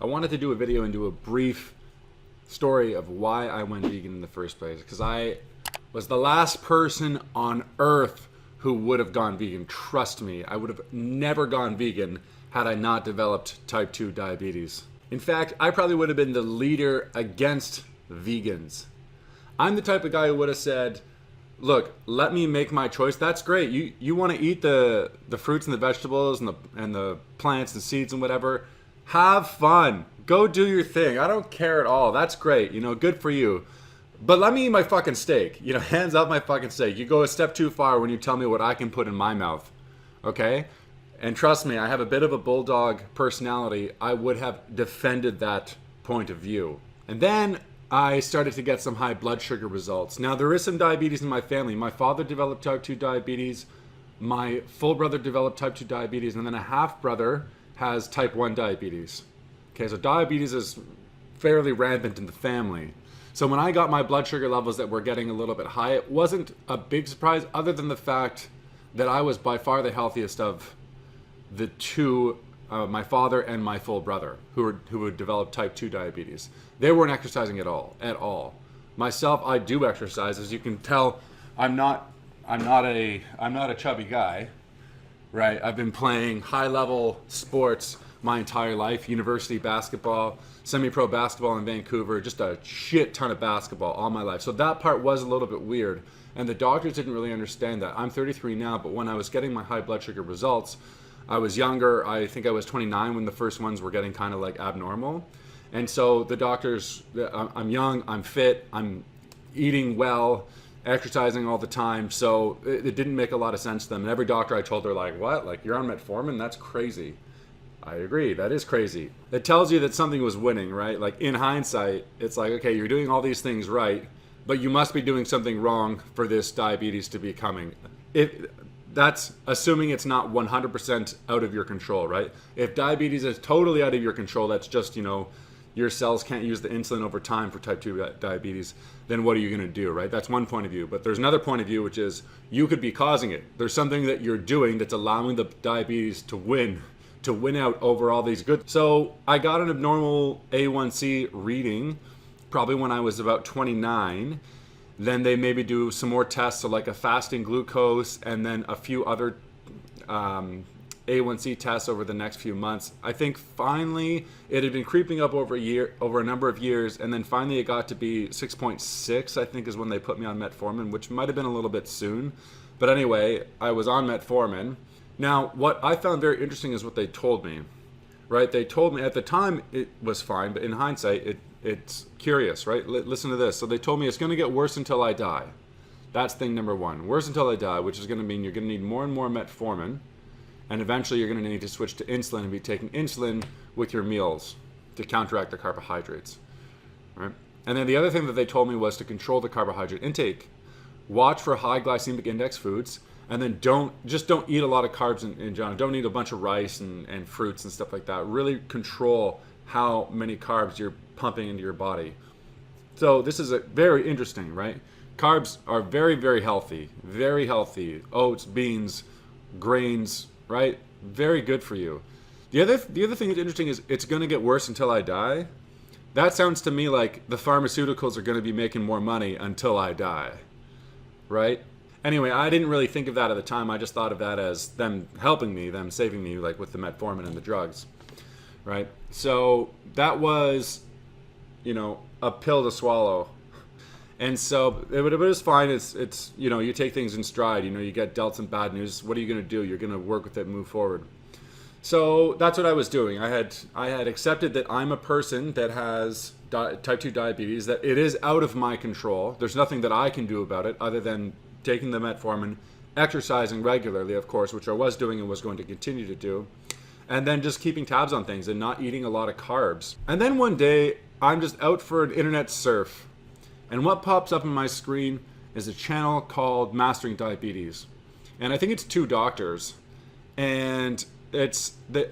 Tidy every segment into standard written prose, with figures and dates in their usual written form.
I wanted to do a video and do a brief story of why I went vegan in the first place. Because I was the last person on earth who would have gone vegan. Trust me, I would have never gone vegan had I not developed type 2 diabetes. In fact, I probably would have been the leader against vegans. I'm the type of guy who would have said, look, let me make my choice. That's great. You want to eat the fruits and the vegetables and the plants and seeds and whatever. Have fun. Go do your thing. I don't care at all. That's great. Good for you. But let me eat my fucking steak. Hands off my fucking steak. You go a step too far when you tell me what I can put in my mouth. Okay? And trust me, I have a bit of a bulldog personality. I would have defended that point of view. And then I started to get some high blood sugar results. Now, there is some diabetes in my family. My father developed type 2 diabetes. My full brother developed type 2 diabetes. And then a half brother has type 1 diabetes. Okay, so diabetes is fairly rampant in the family. So when I got my blood sugar levels that were getting a little bit high, it wasn't a big surprise other than the fact that I was by far the healthiest of the two, my father and my full brother, who had developed type 2 diabetes. They weren't exercising at all. Myself, I do exercise. As you can tell, I'm not a chubby guy, right? I've been playing high-level sports my entire life, university basketball, semi-pro basketball in Vancouver, just a shit ton of basketball all my life. So that part was a little bit weird, and the doctors didn't really understand that. I'm 33 now, but when I was getting my high blood sugar results, I was younger. I think I was 29 when the first ones were getting kind of like abnormal. And so the doctors, I'm young, I'm fit, I'm eating well, exercising all the time. So it didn't make a lot of sense to them. And every doctor I told, they're like, what? Like, you're on metformin? That's crazy. I agree. That is crazy. It tells you that something was winning, right? Like, in hindsight, it's like, okay, you're doing all these things right, but you must be doing something wrong for this diabetes to be coming. That's assuming it's not 100% out of your control, right? If diabetes is totally out of your control, that's just, your cells can't use the insulin over time for type 2 diabetes, then what are you going to do, right? That's one point of view. But there's another point of view, which is you could be causing it. There's something that you're doing that's allowing the diabetes to win out over all these good. So I got an abnormal A1C reading probably when I was about 29. Then they maybe do some more tests, so like a fasting glucose and then a few other A1C tests over the next few months. I think finally it had been creeping up over a number of years, and then finally it got to be 6.6, I think is when they put me on metformin, which might have been a little bit soon. But anyway, I was on metformin. Now, what I found very interesting is what they told me, right? They told me at the time it was fine, but in hindsight, it's curious, right? Listen to this. So they told me it's going to get worse until I die. That's thing number one. Worse until I die, which is going to mean you're going to need more and more metformin, and eventually you're going to need to switch to insulin and be taking insulin with your meals to counteract the carbohydrates, right? And then the other thing that they told me was to control the carbohydrate intake. Watch for high glycemic index foods, and then don't eat a lot of carbs in general. Don't eat a bunch of rice and fruits and stuff like that. Really control how many carbs you're pumping into your body. So this is very interesting, right? Carbs are very, very healthy. Very healthy. Oats, beans, grains, right? Very good for you. The other thing that's interesting is it's going to get worse until I die. That sounds to me like the pharmaceuticals are going to be making more money until I die, right? Anyway, I didn't really think of that at the time. I just thought of that as them helping me, them saving me, like with the metformin and the drugs, right? So that was, a pill to swallow. And so it was fine. It's you take things in stride. You get dealt some bad news. What are you going to do? You're going to work with it and move forward. So that's what I was doing. I had accepted that I'm a person that has type 2 diabetes, that it is out of my control. There's nothing that I can do about it other than taking the metformin, exercising regularly, of course, which I was doing and was going to continue to do, and then just keeping tabs on things and not eating a lot of carbs. And then one day, I'm just out for an internet surf, and what pops up on my screen is a channel called Mastering Diabetes. And I think it's two doctors, and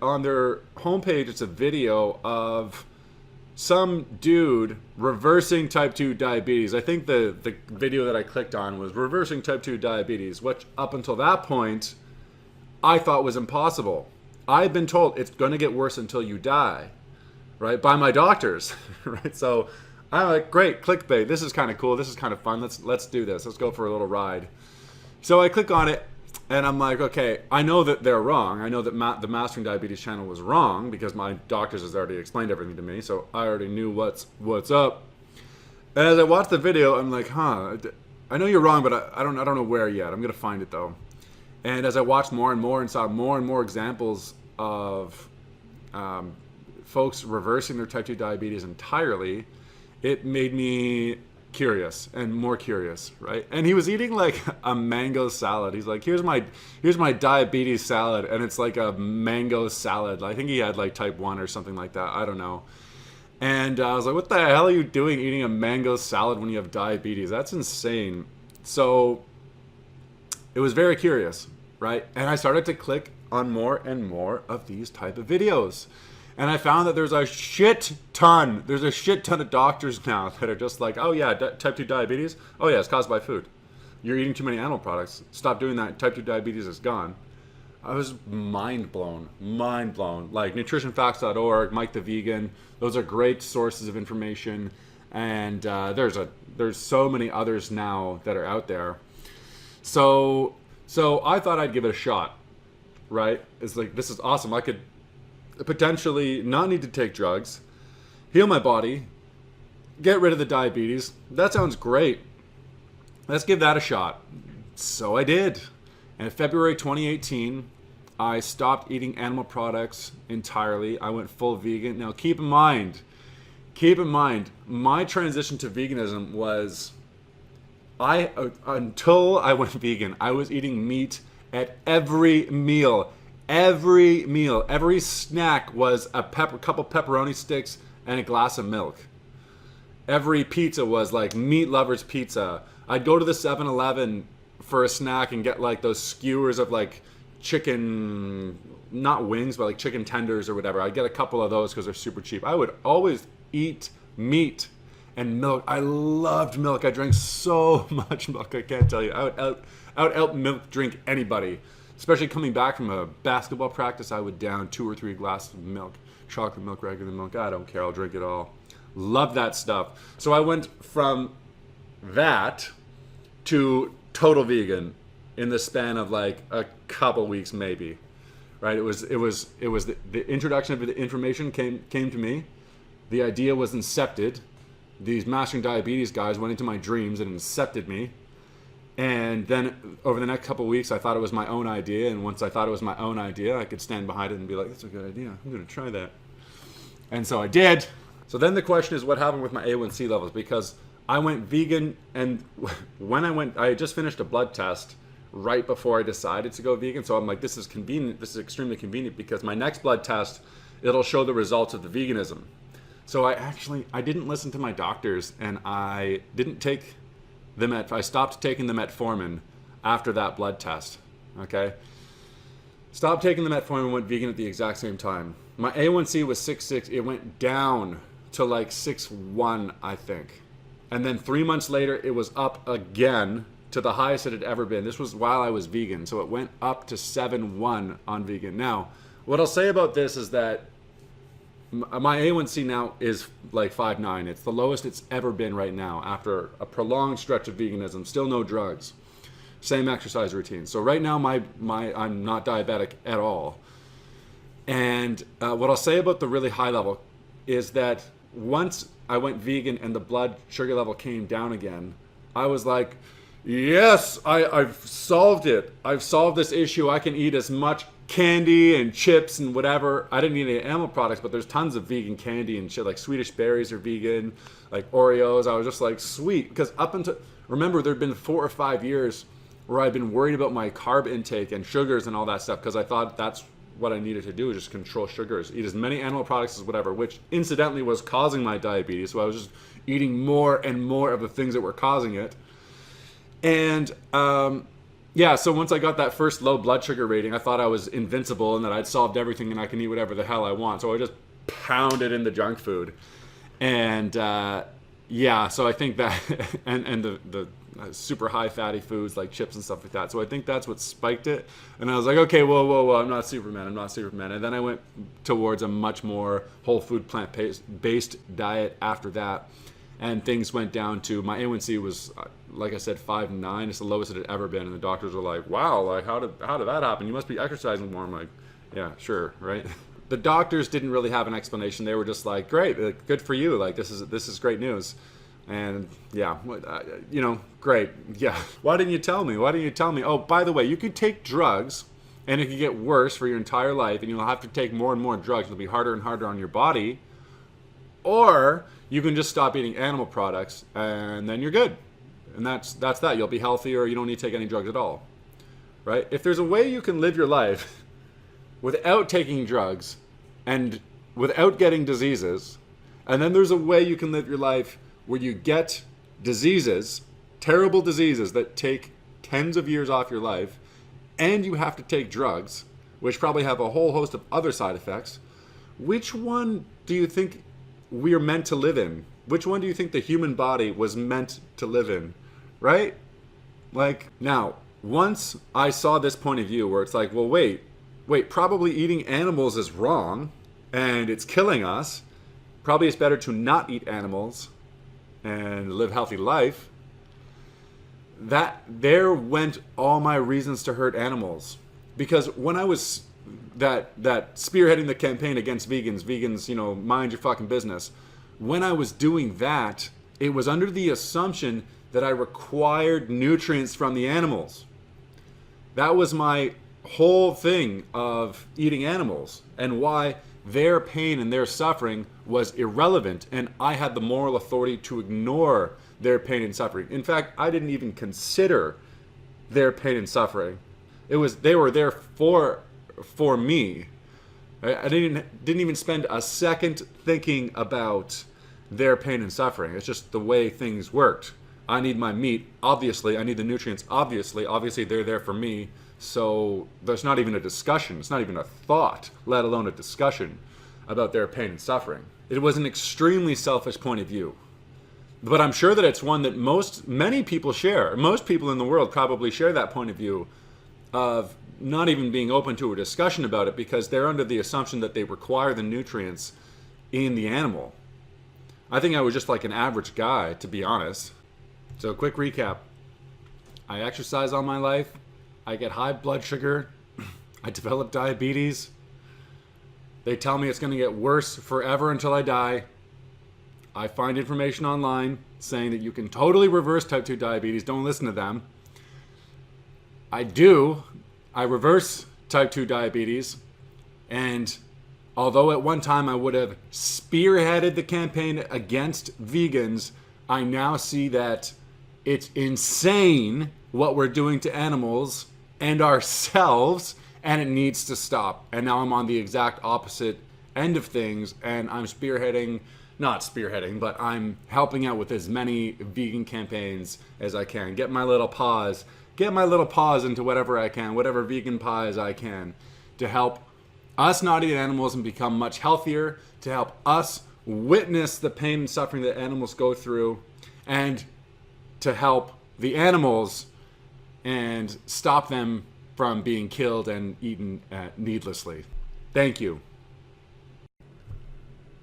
on their homepage, it's a video of some dude reversing type 2 diabetes. I think the video that I clicked on was reversing type 2 diabetes, which up until that point, I thought was impossible. I've been told it's going to get worse until you die, right, by my doctors, right? So I'm like, great, clickbait. This is kind of cool. This is kind of fun. Let's do this. Let's go for a little ride. So I click on it, and I'm like, okay, I know that they're wrong. I know that the Mastering Diabetes channel was wrong because my doctors has already explained everything to me, so I already knew what's up. And as I watched the video, I'm like, I know you're wrong, but I don't know where yet. I'm gonna find it though. And as I watched more and more and saw more and more examples of folks reversing their type 2 diabetes entirely, it made me curious and more curious, right? And he was eating like a mango salad. He's like, here's my diabetes salad, and it's like a mango salad. I think he had like type 1 or something like that. I don't know. And I was like, what the hell are you doing eating a mango salad when you have diabetes? That's insane. So it was very curious, right? And I started to click on more and more of these type of videos. And I found that there's a shit ton of doctors now that are just like, oh yeah, type 2 diabetes? Oh yeah, it's caused by food. You're eating too many animal products. Stop doing that. Type 2 diabetes is gone. I was mind blown. Like nutritionfacts.org, Mike the Vegan, those are great sources of information. And there's so many others now that are out there. So I thought I'd give it a shot, right? It's like, this is awesome. I could potentially not need to take drugs, heal my body, get rid of the diabetes. That sounds great. Let's give that a shot. So I did. And in February 2018, I stopped eating animal products entirely. I went full vegan. Now keep in mind, my transition to veganism was, until I went vegan, I was eating meat at every meal. Every snack was a couple pepperoni sticks and a glass of milk. Every pizza was like meat lovers pizza. I'd go to the 7-Eleven for a snack and get like those skewers of like chicken, not wings, but like chicken tenders or whatever. I'd get a couple of those because they're super cheap. I would always eat meat and milk. I loved milk. I drank so much milk, I can't tell you. I would out milk drink anybody. Especially coming back from a basketball practice, I would down 2 or 3 glasses of milk. Chocolate milk, regular milk, I don't care, I'll drink it all. Love that stuff. So I went from that to total vegan in the span of like a couple weeks maybe. Right? It was the introduction of the information came to me. The idea was incepted. These Mastering Diabetes guys went into my dreams and incepted me. And then over the next couple of weeks, I thought it was my own idea. And once I thought it was my own idea, I could stand behind it and be like, that's a good idea. I'm going to try that. And so I did. So then the question is, what happened with my A1C levels? Because I went vegan, and when I had just finished a blood test right before I decided to go vegan. So I'm like, this is convenient. This is extremely convenient because my next blood test, it'll show the results of the veganism. So I didn't listen to my doctors, and I didn't take I stopped taking the metformin after that blood test. Okay, stopped taking the metformin and went vegan at the exact same time. My A1C was 6.6. It went down to like 6.1, I think, and then 3 months later it was up again to the highest it had ever been. This was while I was vegan, so it went up to 7.1 on vegan. Now, what I'll say about this is that my A1C now is like 5.9. It's the lowest it's ever been right now after a prolonged stretch of veganism. Still no drugs. Same exercise routine. So right now I'm not diabetic at all. And what I'll say about the really high level is that once I went vegan and the blood sugar level came down again, I was like, yes, I've solved it. I've solved this issue. I can eat as much candy and chips and whatever. I didn't eat any animal products, but there's tons of vegan candy and shit. Like Swedish berries are vegan, like Oreos. I was just like, sweet. Because remember, there'd been 4 or 5 years where I'd been worried about my carb intake and sugars and all that stuff because I thought that's what I needed to do, is just control sugars, eat as many animal products as whatever, which incidentally was causing my diabetes. So I was just eating more and more of the things that were causing it. And yeah, so once I got that first low blood sugar rating, I thought I was invincible and that I'd solved everything and I can eat whatever the hell I want. So I just pounded in the junk food. And yeah, so I think that, and the super high fatty foods like chips and stuff like that. So I think that's what spiked it. And I was like, okay, whoa, I'm not Superman. I'm not Superman. And then I went towards a much more whole food, plant-based diet after that. And things went down to, my A1C was, like I said, 5.9. It's the lowest it had ever been. And the doctors were like, wow, like how did that happen? You must be exercising more. I'm like, yeah, sure, right? The doctors didn't really have an explanation. They were just like, great, good for you. Like, this is great news. And yeah, great. Yeah. Why didn't you tell me? Why didn't you tell me? Oh, by the way, you could take drugs and it could get worse for your entire life and you'll have to take more and more drugs. It'll be harder and harder on your body. Or you can just stop eating animal products and then you're good. And that's that. You'll be healthier. You don't need to take any drugs at all. Right? If there's a way you can live your life without taking drugs and without getting diseases, and then there's a way you can live your life where you get diseases, terrible diseases that take tens of years off your life, and you have to take drugs, which probably have a whole host of other side effects, which one do you think we're meant to live in? Which one do you think the human body was meant to live in? Right? Like, now, once I saw this point of view where it's like, well, wait, probably eating animals is wrong, and it's killing us. Probably it's better to not eat animals and live a healthy life. That there went all my reasons to hurt animals. Because when I was that spearheading the campaign against vegans, mind your fucking business. When I was doing that, it was under the assumption that I required nutrients from the animals. That was my whole thing of eating animals and why their pain and their suffering was irrelevant, and I had the moral authority to ignore their pain and suffering. In fact, I didn't even consider their pain and suffering. They were there for me. I didn't even spend a second thinking about their pain and suffering. It's just the way things worked. I need my meat, obviously. I need the nutrients, obviously. Obviously, they're there for me. So there's not even a discussion. It's not even a thought, let alone a discussion about their pain and suffering. It was an extremely selfish point of view. But I'm sure that it's one that many people share. Most people in the world probably share that point of view of not even being open to a discussion about it because they're under the assumption that they require the nutrients in the animal. I think I was just like an average guy, to be honest. So quick recap. I exercise all my life. I get high blood sugar. I develop diabetes. They tell me it's going to get worse forever until I die. I find information online saying that you can totally reverse type 2 diabetes. Don't listen to them. I do. I reverse type 2 diabetes. And although at one time I would have spearheaded the campaign against vegans, I now see that it's insane what we're doing to animals and ourselves, and it needs to stop. And now I'm on the exact opposite end of things, and I'm not spearheading, but I'm helping out with as many vegan campaigns as I can. Get my little paws into whatever I can, whatever vegan pies I can, to help us not eat animals and become much healthier, to help us witness the pain and suffering that animals go through, and to help the animals and stop them from being killed and eaten needlessly. Thank you.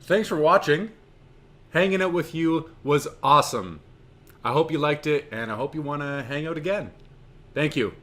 Thanks for watching. Hanging out with you was awesome. I hope you liked it, and I hope you want to hang out again. Thank you.